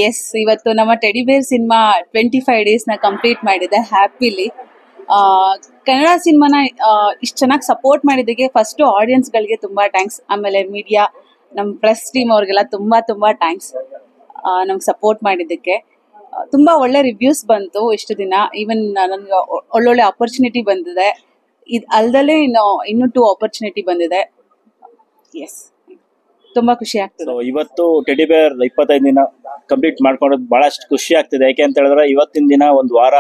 S, ಇವತ್ತು ನಮ್ಮ teddy ಬೇರ್ ಸಿನಿಮಾ 25 ಡೇಸ್ನ ಕಂಪ್ಲೀಟ್ ಮಾಡಿದೆ ಹ್ಯಾಪಿಲಿ. ಕನ್ನಡ ಸಿನಿಮಾನ ಇಷ್ಟು ಚೆನ್ನಾಗಿ ಸಪೋರ್ಟ್ ಮಾಡಿದ್ದಕ್ಕೆ ಫಸ್ಟು ಆಡಿಯನ್ಸ್ಗಳಿಗೆ ತುಂಬ ಥ್ಯಾಂಕ್ಸ್. ಆಮೇಲೆ ಮೀಡಿಯಾ, ನಮ್ಮ ಪ್ರೆಸ್ ಟೀಮ್ ಅವ್ರಿಗೆಲ್ಲ ತುಂಬ ತುಂಬ ಥ್ಯಾಂಕ್ಸ್ ನಮ್ಗೆ ಸಪೋರ್ಟ್ ಮಾಡಿದ್ದಕ್ಕೆ. ತುಂಬ ಒಳ್ಳೆ ರಿವ್ಯೂಸ್ ಬಂತು ಇಷ್ಟು ದಿನ. ಈವನ್ ನನಗೆ ಒಳ್ಳೊಳ್ಳೆ ಆಪರ್ಚುನಿಟಿ ಬಂದಿದೆ. ಇದು ಅಲ್ದಲೇ ಇನ್ನೂ 2 ಆಪರ್ಚುನಿಟಿ ಬಂದಿದೆ. ಎಸ್, ತುಂಬಾ ಖುಷಿ ಆಗ್ತದೆ. ಇವತ್ತು ಟೆಡಿ ಬೇರ್ 25 ದಿನ ಕಂಪ್ಲೀಟ್ ಮಾಡ್ಕೊಂಡೋದು ಬಹಳಷ್ಟು ಖುಷಿ ಆಗ್ತಿದೆ. ಯಾಕೆ ಅಂತ ಹೇಳಿದ್ರೆ ಇವತ್ತಿನ ದಿನ ಒಂದು ವಾರ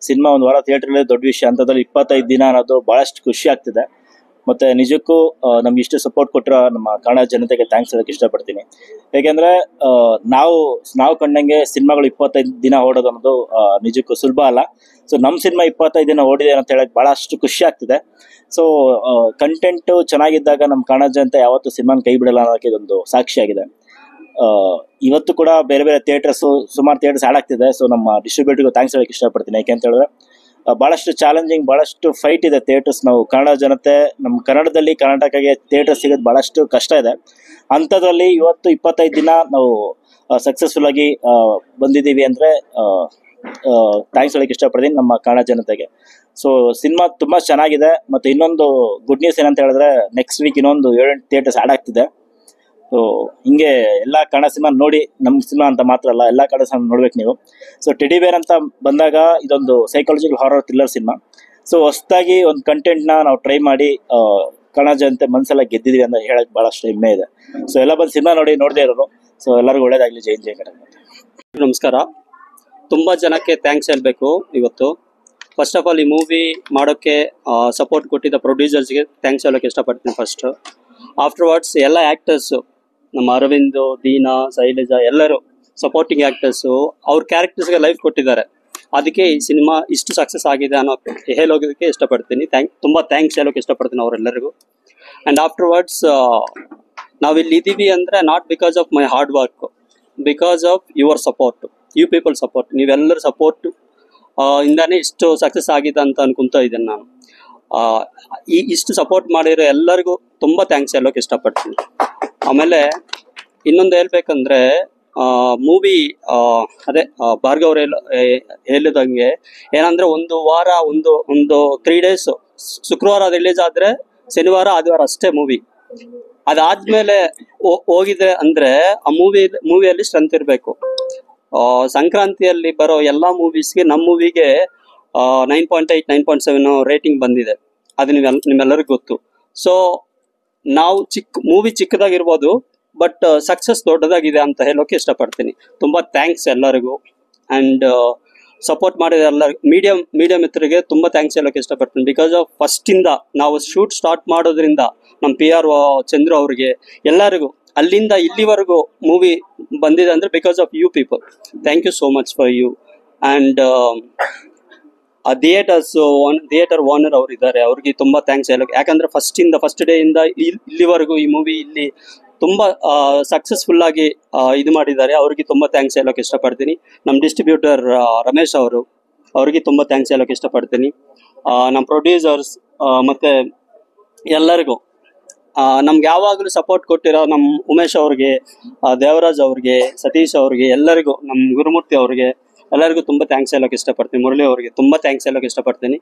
ಸಿನಿಮಾ, ಒಂದು ವಾರ ಥಿಯೇಟರ್ ದೊಡ್ಡ ವಿಷಯ. ಅಂತದ್ರಲ್ಲಿ 25 ದಿನ ಅನ್ನೋದು ಬಹಳಷ್ಟು ಖುಷಿ ಆಗ್ತಿದೆ. ಮತ್ತೆ ನಿಜಕ್ಕೂ ನಮ್ಗೆ ಇಷ್ಟು ಸಪೋರ್ಟ್ ಕೊಟ್ಟಿರೋ ನಮ್ಮ ಕನ್ನಡ ಜನತೆಗೆ ಥ್ಯಾಂಕ್ಸ್ ಹೇಳಕ್ಕೆ ಇಷ್ಟಪಡ್ತೀನಿ. ಯಾಕೆಂದ್ರೆ ನಾವು ಕಂಡಂಗೆ ಸಿನಿಮಾಗಳು 25 ದಿನ ಓಡೋದು ಅನ್ನೋದು ನಿಜಕ್ಕೂ ಸುಲಭ ಅಲ್ಲ. ಸೊ ನಮ್ಮ ಸಿನಿಮಾ 25 ದಿನ ಓಡಿದೆ ಅಂತ ಹೇಳಕ್ ಬಹಳಷ್ಟು ಖುಷಿ ಆಗ್ತಿದೆ. ಸೊ ಕಂಟೆಂಟ್ ಚೆನ್ನಾಗಿದ್ದಾಗ ನಮ್ಮ ಕನ್ನಡ ಜನತೆ ಯಾವತ್ತೂ ಸಿನಿಮಾನ ಕೈ ಬಿಡಲ್ಲ ಅನ್ನೋದಕ್ಕೆ ಇದೊಂದು ಸಾಕ್ಷಿಯಾಗಿದೆ. ಇವತ್ತು ಕೂಡ ಬೇರೆ ಬೇರೆ ಥಿಯೇಟರ್ಸ್, ಸುಮಾರು ಥಿಯೇಟರ್ಸ್ ಹಾಳಾಗ್ತಿದೆ. ಸೊ ನಮ್ಮ ಡಿಸ್ಟ್ರಿಬ್ಯೂಟರ್ಗೂ ಥ್ಯಾಂಕ್ಸ್ ಹೇಳಕ್ಕೆ ಇಷ್ಟಪಡ್ತೀನಿ. ಯಾಕೆ ಅಂತ ಹೇಳಿದ್ರೆ ಬಹಳಷ್ಟು ಚಾಲೆಂಜಿಂಗ್, ಬಹಳಷ್ಟು ಫೈಟ್ ಇದೆ ಥಿಯೇಟರ್ಸ್. ನಾವು ಕನ್ನಡ ಜನತೆ, ನಮ್ಮ ಕನ್ನಡದಲ್ಲಿ ಕರ್ನಾಟಕಕ್ಕೆ ಥಿಯೇಟರ್ ಸಿಗೋದು ಬಹಳಷ್ಟು ಕಷ್ಟ ಇದೆ. ಅಂಥದ್ರಲ್ಲಿ ಇವತ್ತು 25 ದಿನ ನಾವು ಸಕ್ಸಸ್ಫುಲ್ ಆಗಿ ಬಂದಿದ್ದೀವಿ ಅಂದರೆ ಥ್ಯಾಂಕ್ಸ್ ಹೇಳಕ್ಕೆ ಇಷ್ಟಪಡ್ತೀನಿ ನಮ್ಮ ಕನ್ನಡ ಜನತೆಗೆ. ಸೊ ಸಿನಿಮಾ ತುಂಬ ಚೆನ್ನಾಗಿದೆ. ಮತ್ತು ಇನ್ನೊಂದು ಗುಡ್ ನ್ಯೂಸ್ ಏನಂತ ಹೇಳಿದ್ರೆ ನೆಕ್ಸ್ಟ್ ವೀಕ್ ಇನ್ನೊಂದು 7-8 ಥಿಯೇಟರ್ಸ್ ಆ್ಯಡ್ ಆಗ್ತಿದೆ. ಸೊ ಹಿಂಗೆ ಎಲ್ಲ ಕನ್ನಡ ಸಿನಿಮಾ ನೋಡಿ, ನಮ್ಮ ಸಿನಿಮಾ ಅಂತ ಮಾತ್ರ ಅಲ್ಲ, ಎಲ್ಲ ಕನ್ನಡ ಸಿನಿಮಾ ನೋಡ್ಬೇಕು ನೀವು. ಸೊ ಟೆಡಿ ಬೇರ್ ಅಂತ ಬಂದಾಗ ಇದೊಂದು psychological horror thriller cinema. So ಹೊಸದಾಗಿ ಒಂದು ಕಂಟೆಂಟ್ನ ನಾವು ಟ್ರೈ ಮಾಡಿ ಕನ್ನಡ ಜನತೆ ಮನಸ್ಸೆಲ್ಲ ಗೆದ್ದಿದ್ವಿ ಅಂತ ಹೇಳಕ್ ಬಹಳಷ್ಟು ಹೆಮ್ಮೆ ಇದೆ. ಸೊ ಎಲ್ಲ ಬಂದು ಸಿನಿಮಾ ನೋಡದೇ ಇರೋರು. ಸೊ ಎಲ್ಲರಿಗೂ ಒಳ್ಳೇದಾಗಲಿ. ಜೈ ಕನ್ನಡ. ನಮಸ್ಕಾರ. ತುಂಬ ಜನಕ್ಕೆ ಥ್ಯಾಂಕ್ಸ್ ಹೇಳಬೇಕು ಇವತ್ತು. ಫಸ್ಟ್ ಆಫ್ ಆಲ್ ಈ ಮೂವಿ ಮಾಡೋಕ್ಕೆ ಸಪೋರ್ಟ್ ಕೊಟ್ಟಿದ್ದ ಪ್ರೊಡ್ಯೂಸರ್ಸ್ಗೆ ಥ್ಯಾಂಕ್ಸ್ ಹೇಳೋಕ್ಕೆ ಇಷ್ಟಪಡ್ತೀನಿ ಫಸ್ಟ್. ಆಫ್ಟರ್ವರ್ಡ್ಸ್ ಎಲ್ಲ ಆ್ಯಕ್ಟರ್ಸು, ನಮ್ಮ ಅರವಿಂದ್, ದೀನಾ, ಶೈಲಜಾ, ಎಲ್ಲರೂ ಸಪೋರ್ಟಿಂಗ್ ಆ್ಯಕ್ಟರ್ಸು ಅವ್ರ ಕ್ಯಾರೆಕ್ಟರ್ಸ್ಗೆ ಲೈಫ್ ಕೊಟ್ಟಿದ್ದಾರೆ. ಅದಕ್ಕೆ ಈ ಸಿನಿಮಾ ಇಷ್ಟು ಸಕ್ಸಸ್ ಆಗಿದೆ ಅನ್ನೋ ಹೇಳೋದಕ್ಕೆ ಇಷ್ಟಪಡ್ತೀನಿ. ತುಂಬ ಥ್ಯಾಂಕ್ಸ್ ಹೇಳೋಕ್ಕೆ ಇಷ್ಟಪಡ್ತೀನಿ ಅವರೆಲ್ಲರಿಗೂ. ಆ್ಯಂಡ್ ಆಫ್ಟರ್ವರ್ಡ್ಸ್ ನಾವಿಲ್ಲಿ ಇದ್ದೀವಿ ಅಂದರೆ not because of my hard work, because of your support, you people support. ನೀವೆಲ್ಲರ ಸಪೋರ್ಟ್ ಇಂದಾನೇ ಇಷ್ಟು ಸಕ್ಸಸ್ ಆಗಿದೆ ಅಂತ ಅನ್ಕೊಂತ ಇದ್ದೇನೆ ನಾನು. ಇಷ್ಟು ಸಪೋರ್ಟ್ ಮಾಡಿರೋ ಎಲ್ಲರಿಗೂ ತುಂಬ ಥ್ಯಾಂಕ್ಸ್ ಹೇಳೋಕೆ ಇಷ್ಟಪಡ್ತೀನಿ. ಆಮೇಲೆ ಇನ್ನೊಂದು ಹೇಳ್ಬೇಕಂದ್ರೆ ಮೂವಿ ಅದೇ ಭಾರ್ಗವ್ ಅವ್ರು ಹೇಳಿದಂಗೆ ಏನಂದ್ರೆ ಒಂದು ವಾರ, ಒಂದು 3 ಡೇಸ್, ಶುಕ್ರವಾರ ರಿಲೀಸ್ ಆದ್ರೆ ಶನಿವಾರ ಆದಿವಾರ ಅಷ್ಟೇ ಮೂವಿ. ಅದಾದ್ಮೇಲೆ ಹೋಗಿದೆ ಅಂದ್ರೆ ಆ ಮೂವಿಯಲ್ಲಿ ಸ್ಟ್ರೆಂತ್ ಇರಬೇಕು. ಸಂಕ್ರಾಂತಿಯಲ್ಲಿ ಬರೋ ಎಲ್ಲಾ ಮೂವೀಸ್ಗೆ, ನಮ್ಮ ಮೂವಿಗೆ 9.8, 9.7 ರೇಟಿಂಗ್ ಬಂದಿದೆ. ಅದು ನಿಮ್ಮೆಲ್ಲರಿಗೂ ಗೊತ್ತು. ಸೊ ನಾವು ಮೂವಿ ಚಿಕ್ಕದಾಗಿರ್ಬೋದು, ಬಟ್ ಸಕ್ಸಸ್ ದೊಡ್ಡದಾಗಿದೆ ಅಂತ ಹೇಳೋಕೆ ಇಷ್ಟಪಡ್ತೀನಿ. ತುಂಬ ಥ್ಯಾಂಕ್ಸ್ ಎಲ್ಲರಿಗೂ. ಆ್ಯಂಡ್ ಸಪೋರ್ಟ್ ಮಾಡಿದ ಎಲ್ಲರಿಗೂ, ಮೀಡಿಯಾ ಮಿತ್ರರಿಗೆ ತುಂಬ ಥ್ಯಾಂಕ್ಸ್ ಹೇಳೋಕೆ ಇಷ್ಟಪಡ್ತೀನಿ. ಬಿಕಾಸ್ ಆಫ್ ಫಸ್ಟಿಂದ ನಾವು ಶೂಟ್ ಸ್ಟಾರ್ಟ್ ಮಾಡೋದ್ರಿಂದ ನಮ್ಮ PR ಚಂದ್ರು ಅವ್ರಿಗೆ ಎಲ್ಲರಿಗೂ ಅಲ್ಲಿಂದ ಇಲ್ಲಿವರೆಗೂ ಮೂವಿ ಬಂದಿದೆ ಅಂದರೆ because of you people. Thank you so much for you. And theatre owner ಅವ್ರು ಇದ್ದಾರೆ, ಅವ್ರಿಗೆ ತುಂಬ ಥ್ಯಾಂಕ್ಸ್ ಹೇಳೋಕೆ. ಯಾಕಂದ್ರೆ ಫಸ್ಟ್ ಡೇ ಇಂದ ಇಲ್ಲಿವರೆಗೂ ಈ ಮೂವಿ ಇಲ್ಲಿ ತುಂಬ ಸಕ್ಸಸ್ಫುಲ್ ಆಗಿ ಇದು ಮಾಡಿದ್ದಾರೆ. ಅವ್ರಿಗೆ ತುಂಬ ಥ್ಯಾಂಕ್ಸ್ ಹೇಳೋಕೆ ಇಷ್ಟಪಡ್ತೀನಿ. ನಮ್ಮ ಡಿಸ್ಟ್ರಿಬ್ಯೂಟರ್ ರಮೇಶ್ ಅವ್ರಿಗೆ ತುಂಬ ಥ್ಯಾಂಕ್ಸ್ ಹೇಳೋಕೆ ಇಷ್ಟಪಡ್ತೀನಿ. ನಮ್ಮ ಪ್ರೊಡ್ಯೂಸರ್ಸ್ ಮತ್ತೆ ಎಲ್ಲರಿಗೂ, ನಮ್ಗೆ ಯಾವಾಗಲೂ ಸಪೋರ್ಟ್ ಕೊಟ್ಟಿರೋ ನಮ್ಮ ಉಮೇಶ್ ಅವ್ರಿಗೆ, ದೇವರಾಜ್ ಅವ್ರಿಗೆ, ಸತೀಶ್ ಅವ್ರಿಗೆ, ಎಲ್ಲರಿಗೂ, ನಮ್ಮ ಗುರುಮೂರ್ತಿ ಅವ್ರಿಗೆ ಎಲ್ಲರಿಗೂ ತುಂಬ ಥ್ಯಾಂಕ್ಸ್ ಹೇಳೋಕೆ ಇಷ್ಟಪಡ್ತೀನಿ. ಮುರಳಿ ಅವ್ರಿಗೆ ತುಂಬ ಥ್ಯಾಂಕ್ಸ್ ಹೇಳೋಕೆ ಇಷ್ಟಪಡ್ತೀನಿ.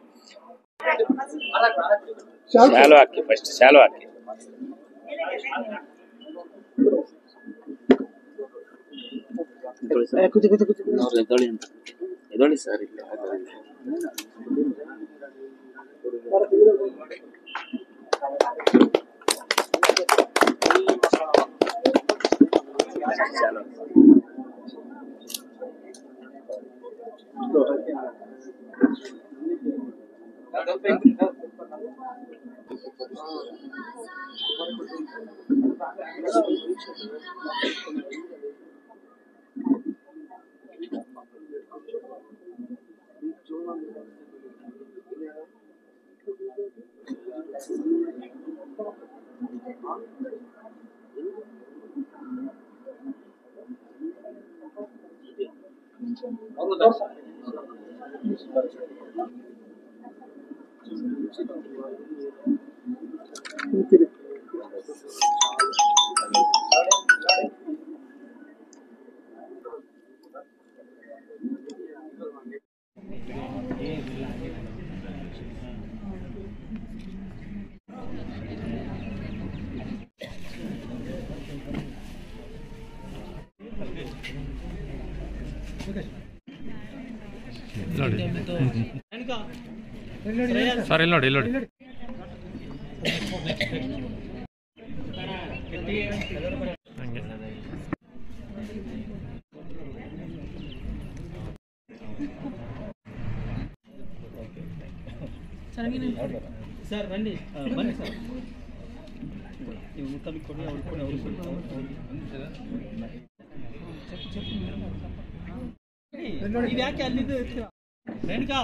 ಸರ್ ಸರ್ ಇಲ್ಲಿ ನೋಡಿ ಇಲ್ಲಿ ನೋಡಿ ಹಂಗೆ ಸರ್ ಬನ್ನಿ ಬನ್ನಿ ಸರ್ ನೀವು ಮುತ್ತಲಿ ಕೊಡಿ ಅವ್ರು ಕೊಡಿ ಅವರು ನೀವು ಯಾಕೆ ಅಲ್ಲಿದ್ದು ರೇಣುಕಾ